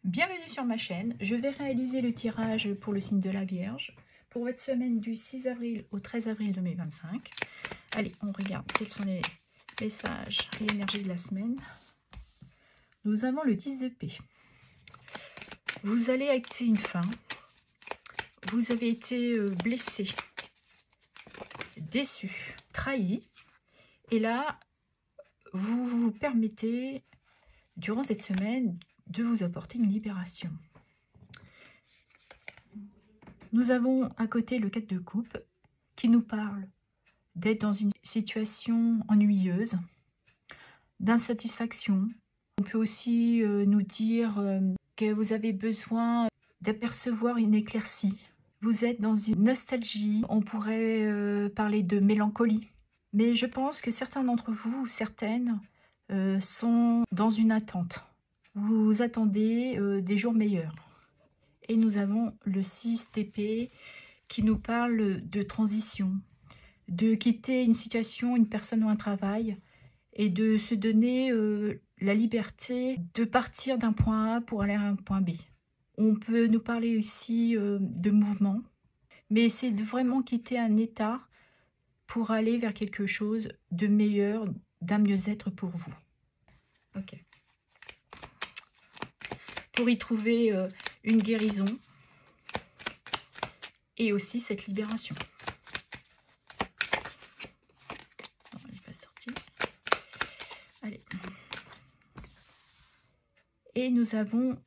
Bienvenue sur ma chaîne. Je vais réaliser le tirage pour le signe de la Vierge pour votre semaine du 6 avril au 13 avril 2025. Allez, on regarde quels sont les messages et l'énergie de la semaine. Nous avons le 10 d'épée. Vous allez acter une fin. Vous avez été blessé, déçu, trahi. Et là, vous vous permettez, durant cette semaine, de vous apporter une libération. Nous avons à côté le 4 de coupe qui nous parle d'être dans une situation ennuyeuse, d'insatisfaction. On peut aussi nous dire que vous avez besoin d'apercevoir une éclaircie. Vous êtes dans une nostalgie, on pourrait parler de mélancolie. Mais je pense que certains d'entre vous, ou certaines, sont dans une attente. Vous attendez des jours meilleurs. Et nous avons le 6 d'épée qui nous parle de transition, de quitter une situation, une personne ou un travail et de se donner la liberté de partir d'un point A pour aller à un point B. On peut nous parler aussi de mouvement, mais c'est de vraiment quitter un état pour aller vers quelque chose de meilleur, d'un mieux-être pour vous. Ok. Pour y trouver une guérison et aussi cette libération. Non, elle n'est pas sortie. Allez. Et nous avons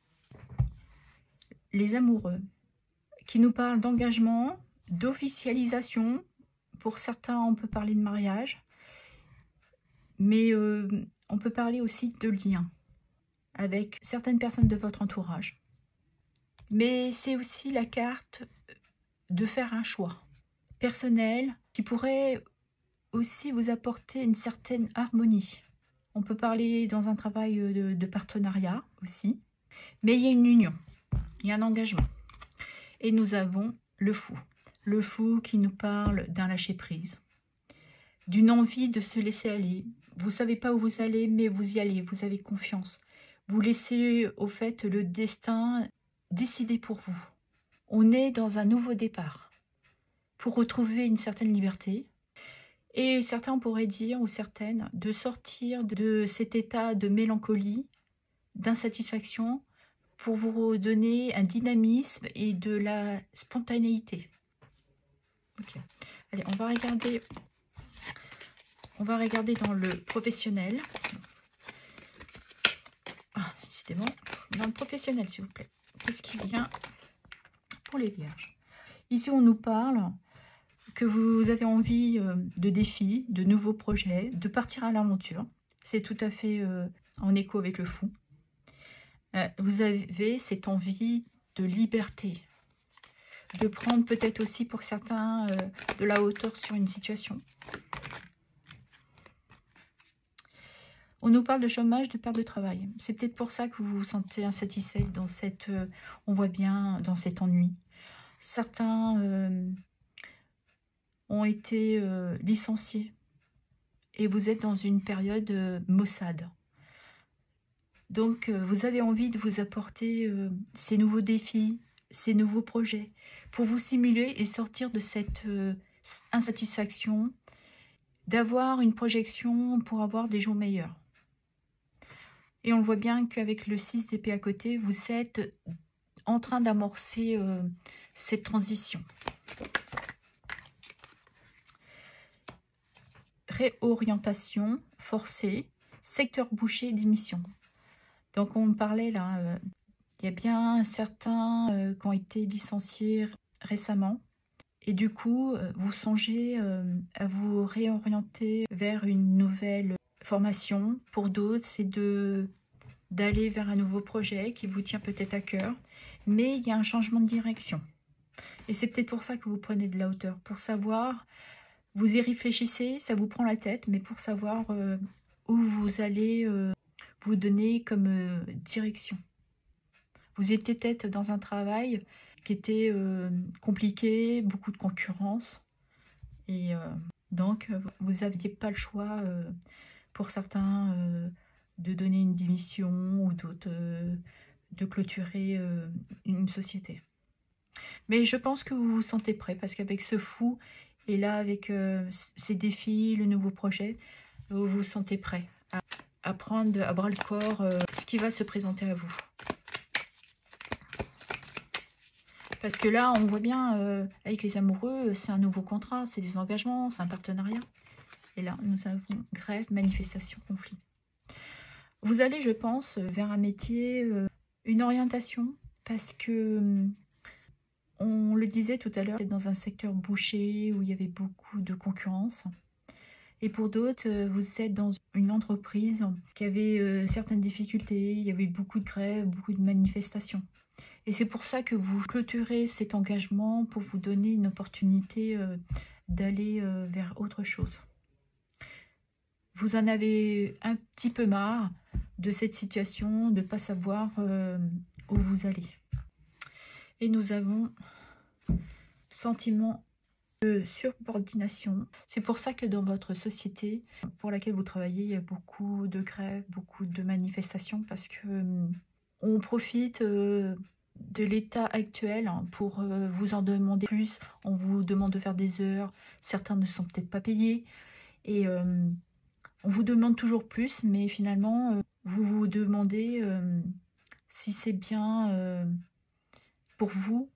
les amoureux qui nous parlent d'engagement, d'officialisation. Pour certains, on peut parler de mariage, mais on peut parler aussi de lien avec certaines personnes de votre entourage. Mais c'est aussi la carte de faire un choix personnel qui pourrait aussi vous apporter une certaine harmonie. On peut parler dans un travail de partenariat aussi, mais il y a une union, il y a un engagement. Et nous avons le fou qui nous parle d'un lâcher-prise, d'une envie de se laisser aller. Vous ne savez pas où vous allez, mais vous y allez, vous avez confiance. Vous laissez au fait le destin décider pour vous. On est dans un nouveau départ pour retrouver une certaine liberté. Et certains pourraient dire, ou certaines, de sortir de cet état de mélancolie, d'insatisfaction, pour vous redonner un dynamisme et de la spontanéité. Okay. Allez, on va regarder dans le professionnel. Ah, décidément, dans le professionnel, s'il vous plaît. Qu'est-ce qui vient pour les vierges? Ici, on nous parle que vous avez envie de défis, de nouveaux projets, de partir à l'aventure. C'est tout à fait en écho avec le fou. Vous avez cette envie de liberté, de prendre peut-être aussi pour certains de la hauteur sur une situation. On nous parle de chômage, de perte de travail. C'est peut-être pour ça que vous vous sentez insatisfaite dans cette, on voit bien, dans cet ennui. Certains ont été licenciés et vous êtes dans une période maussade. Donc, vous avez envie de vous apporter ces nouveaux défis, ces nouveaux projets pour vous stimuler et sortir de cette insatisfaction, d'avoir une projection pour avoir des jours meilleurs. Et on voit bien qu'avec le 6 d'épée à côté, vous êtes en train d'amorcer cette transition. Réorientation forcée, secteur bouché, démission. Donc on parlait là, il y a bien certains qui ont été licenciés récemment. Et du coup, vous songez à vous réorienter vers une nouvelle formation. Pour d'autres, c'est d'aller vers un nouveau projet qui vous tient peut-être à cœur. Mais il y a un changement de direction. Et c'est peut-être pour ça que vous prenez de la hauteur. Pour savoir, vous y réfléchissez, ça vous prend la tête, mais pour savoir où vous allez vous donner comme direction. Vous étiez peut-être dans un travail qui était compliqué, beaucoup de concurrence. Et donc, vous n'aviez pas le choix, pour certains, de donner une démission ou d'autres clôturer une société. Mais je pense que vous vous sentez prêt, parce qu'avec ce fou, et là avec ces défis, le nouveau projet, vous vous sentez prêt à prendre à bras le corps ce qui va se présenter à vous. Parce que là, on voit bien, avec les amoureux, c'est un nouveau contrat, c'est des engagements, c'est un partenariat. Et là, nous avons grève, manifestation, conflit. Vous allez, je pense, vers un métier, une orientation, parce que, on le disait tout à l'heure, dans un secteur bouché où il y avait beaucoup de concurrence. Et pour d'autres, vous êtes dans une entreprise qui avait certaines difficultés, il y avait beaucoup de grèves, beaucoup de manifestations. Et c'est pour ça que vous clôturez cet engagement pour vous donner une opportunité d'aller vers autre chose. Vous en avez un petit peu marre de cette situation, de ne pas savoir où vous allez. Et nous avons sentiment de subordination. C'est pour ça que dans votre société pour laquelle vous travaillez, il y a beaucoup de grèves, beaucoup de manifestations, parce que on profite de l'état actuel pour vous en demander plus. On vous demande de faire des heures, certains ne sont peut-être pas payés, et on vous demande toujours plus, mais finalement vous vous demandez si c'est bien pour vous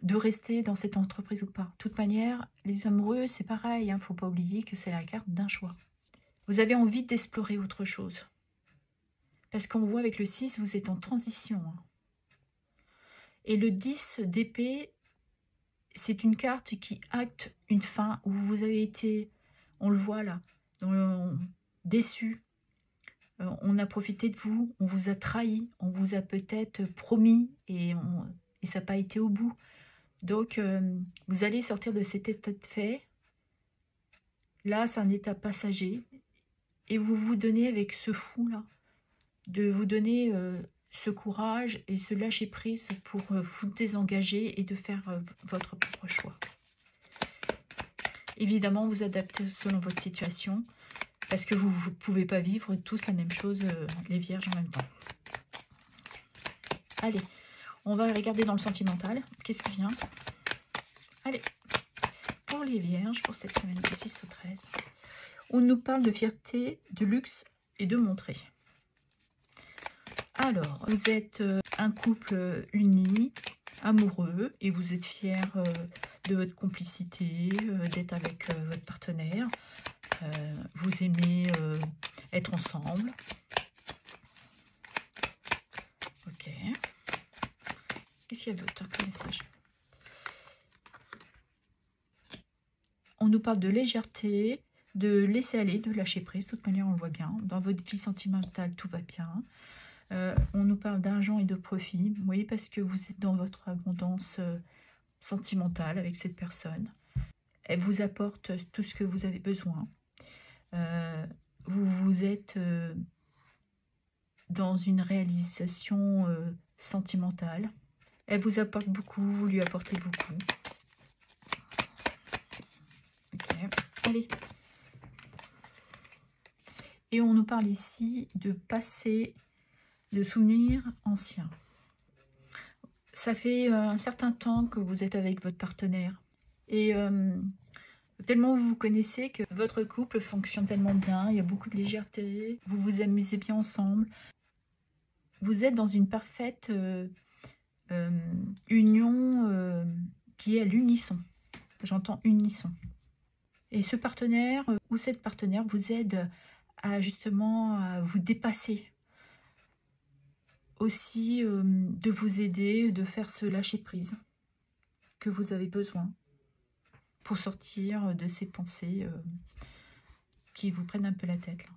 de rester dans cette entreprise ou pas. De toute manière, les amoureux, c'est pareil, il ne faut pas oublier que c'est la carte d'un choix. Vous avez envie d'explorer autre chose. Parce qu'on voit avec le 6, vous êtes en transition. Et le 10 d'épée, c'est une carte qui acte une fin où vous avez été, on le voit là, déçu. On a profité de vous, on vous a trahi, on vous a peut-être promis et ça n'a pas été au bout. Donc, vous allez sortir de cet état de fait. Là, c'est un état passager. Et vous vous donnez avec ce fou-là, de vous donner ce courage et ce lâcher-prise pour vous désengager et de faire votre propre choix. Évidemment, vous adaptez selon votre situation, parce que vous ne pouvez pas vivre tous la même chose, les vierges, en même temps. Allez, on va regarder dans le sentimental. Qu'est-ce qui vient? Allez, pour les vierges, pour cette semaine du 6 au 13, on nous parle de fierté, de luxe et de montrer. Alors, vous êtes un couple uni, amoureux, et vous êtes fiers de votre complicité, d'être avec votre partenaire. Vous aimez être ensemble. Ok. Qu'est-ce qu'il y a d'autre comme message? On nous parle de légèreté, de laisser aller, de lâcher prise. De toute manière, on le voit bien. Dans votre vie sentimentale, tout va bien. On nous parle d'argent et de profit. Oui, parce que vous êtes dans votre abondance sentimentale avec cette personne. Elle vous apporte tout ce que vous avez besoin. Vous êtes dans une réalisation sentimentale. Elle vous apporte beaucoup, vous lui apportez beaucoup. Ok, allez. Et on nous parle ici de passé, de souvenirs anciens. Ça fait un certain temps que vous êtes avec votre partenaire. Et tellement vous vous connaissez que votre couple fonctionne tellement bien, il y a beaucoup de légèreté, vous vous amusez bien ensemble. Vous êtes dans une parfaite union qui est à l'unisson. J'entends unisson. Et ce partenaire ou cette partenaire vous aide à justement à vous dépasser. Aussi de vous aider, de faire ce lâcher prise que vous avez besoin pour sortir de ces pensées qui vous prennent un peu la tête là.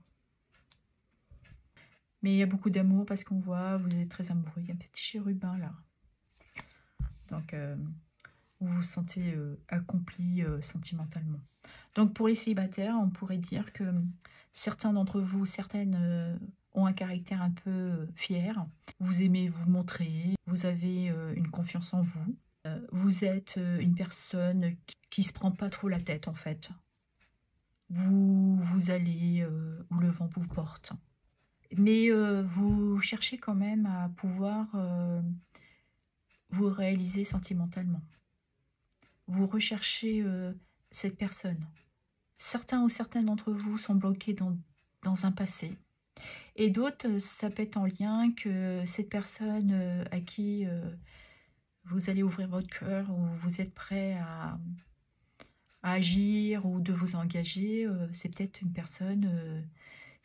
Mais il y a beaucoup d'amour parce qu'on voit, vous êtes très amoureux. Il y a un petit chérubin là. Donc, vous vous sentez accompli sentimentalement. Donc, pour les célibataires, on pourrait dire que certains d'entre vous, certaines ont un caractère un peu fier. Vous aimez vous montrer, vous avez une confiance en vous. Vous êtes une personne qui ne se prend pas trop la tête en fait. Vous allez où le vent vous porte. Mais vous cherchez quand même à pouvoir vous réaliser sentimentalement. Vous recherchez cette personne. Certains ou certaines d'entre vous sont bloqués dans un passé. Et d'autres, ça peut être en lien que cette personne à qui vous allez ouvrir votre cœur ou vous êtes prêt à agir ou de vous engager, c'est peut-être une personne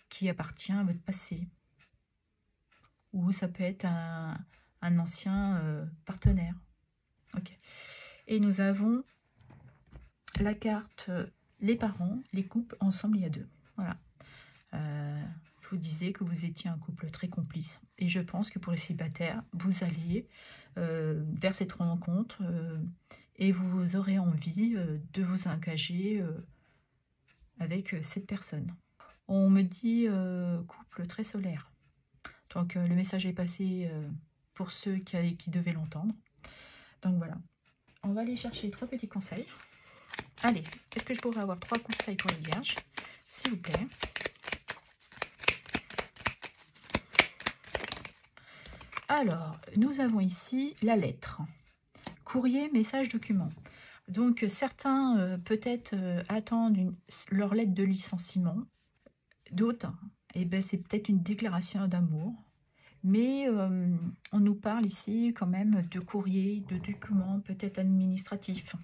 qui appartient à votre passé. Ou ça peut être un ancien partenaire. Ok. Et nous avons la carte les parents, les couples ensemble, il y a deux. Voilà. Je vous disais que vous étiez un couple très complice. Et je pense que pour les célibataires, vous allez vers cette rencontre et vous aurez envie de vous engager avec cette personne. On me dit couple très solaire. Donc le message est passé pour ceux qui devaient l'entendre. Donc voilà. On va aller chercher 3 petits conseils. Allez, est-ce que je pourrais avoir 3 conseils pour les vierges, s'il vous plaît? Alors, nous avons ici la lettre. Courrier, message, document. Donc, certains peut-être attendent leur lettre de licenciement. D'autres, eh ben, c'est peut-être une déclaration d'amour. Mais on nous parle ici quand même de courrier, de documents peut-être administratifs.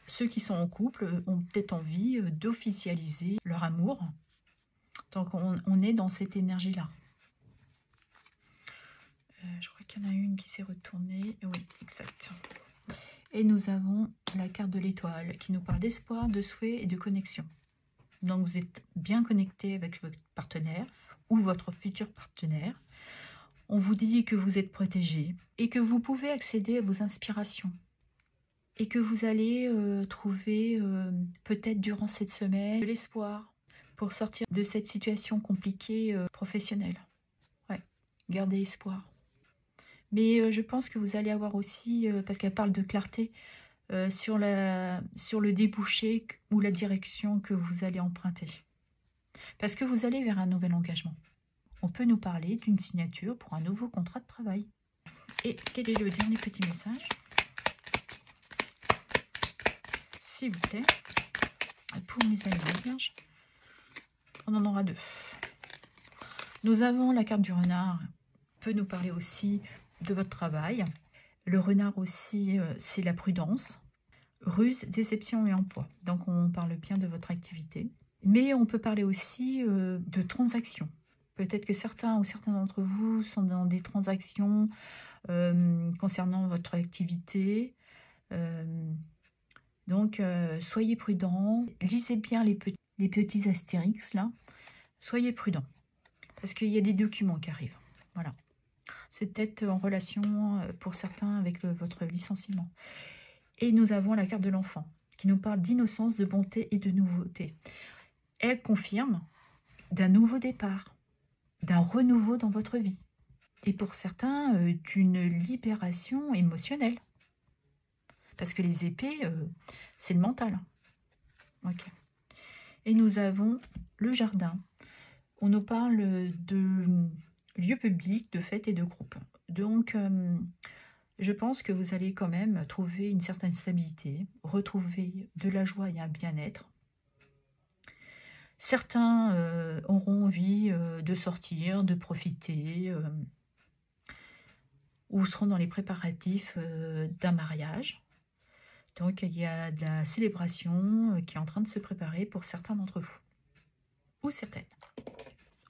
Ceux qui sont en couple ont peut-être envie d'officialiser leur amour. Donc on est dans cette énergie-là. Je crois qu'il y en a une qui s'est retournée. Oui, exact. Et nous avons la carte de l'étoile qui nous parle d'espoir, de souhait et de connexion. Donc vous êtes bien connecté avec votre partenaire ou votre futur partenaire. On vous dit que vous êtes protégé et que vous pouvez accéder à vos inspirations. Et que vous allez trouver peut-être durant cette semaine de l'espoir pour sortir de cette situation compliquée professionnelle. Ouais, gardez espoir. Mais je pense que vous allez avoir aussi, parce qu'elle parle de clarté, sur le débouché ou la direction que vous allez emprunter. Parce que vous allez vers un nouvel engagement. On peut nous parler d'une signature pour un nouveau contrat de travail. Et quel est le dernier petit message, s'il vous plaît, pour mes amis vierges? On en aura 2. Nous avons la carte du renard, peut nous parler aussi de votre travail. Le renard aussi, c'est la prudence, ruse, déception et emploi. Donc on parle bien de votre activité. Mais on peut parler aussi de transactions. Peut-être que certains ou certains d'entre vous sont dans des transactions concernant votre activité. Donc, soyez prudents. Lisez bien les petits astérix, là. Soyez prudents. Parce qu'il y a des documents qui arrivent. Voilà. C'est peut-être en relation, pour certains, avec votre licenciement. Et nous avons la carte de l'enfant, qui nous parle d'innocence, de bonté et de nouveauté. Elle confirme d'un nouveau départ, d'un renouveau dans votre vie. Et pour certains, d'une libération émotionnelle. Parce que les épées, c'est le mental. Ok. Et nous avons le jardin. On nous parle de lieux publics, de fêtes et de groupes. Donc, je pense que vous allez quand même trouver une certaine stabilité, retrouver de la joie et un bien-être. Certains auront envie de sortir, de profiter, ou seront dans les préparatifs d'un mariage. Donc, il y a de la célébration qui est en train de se préparer pour certains d'entre vous, ou certaines.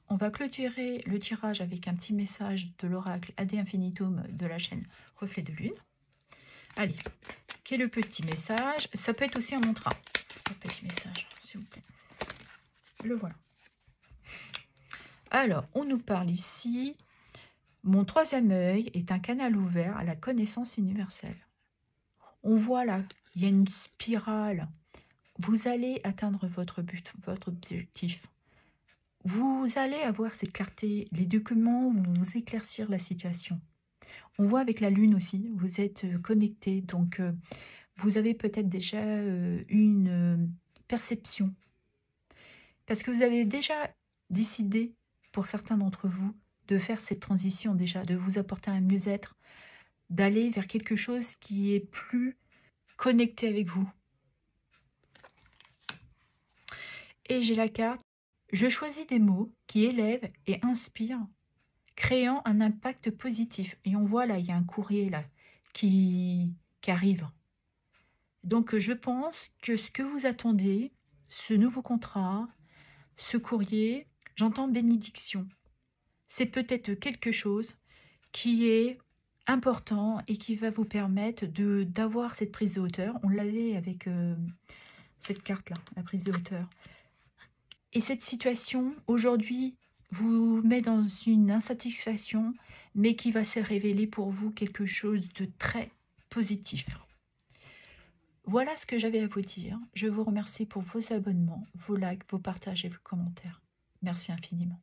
On va clôturer le tirage avec un petit message de l'oracle Ad Infinitum de la chaîne Reflet de Lune. Allez, quel est le petit message? Ça peut être aussi un mantra. Le petit message, s'il vous plaît. Le voilà. Alors, on nous parle ici. Mon troisième œil est un canal ouvert à la connaissance universelle. On voit là, il y a une spirale. Vous allez atteindre votre but, votre objectif. Vous allez avoir cette clarté. Les documents vont vous éclaircir la situation. On voit avec la lune aussi, vous êtes connecté. Donc, vous avez peut-être déjà une perception. Parce que vous avez déjà décidé pour certains d'entre vous, de faire cette transition déjà, de vous apporter un mieux-être, d'aller vers quelque chose qui est plus connecté avec vous. Et j'ai la carte, je choisis des mots qui élèvent et inspirent, créant un impact positif. Et on voit là, il y a un courrier là qui arrive. Donc je pense que ce que vous attendez, ce nouveau contrat, ce courrier, j'entends bénédiction. C'est peut-être quelque chose qui est important et qui va vous permettre d'avoir cette prise de hauteur. On l'avait avec cette carte-là, la prise de hauteur. Et cette situation, aujourd'hui, vous met dans une insatisfaction, mais qui va se révéler pour vous quelque chose de très positif. Voilà ce que j'avais à vous dire. Je vous remercie pour vos abonnements, vos likes, vos partages et vos commentaires. Merci infiniment.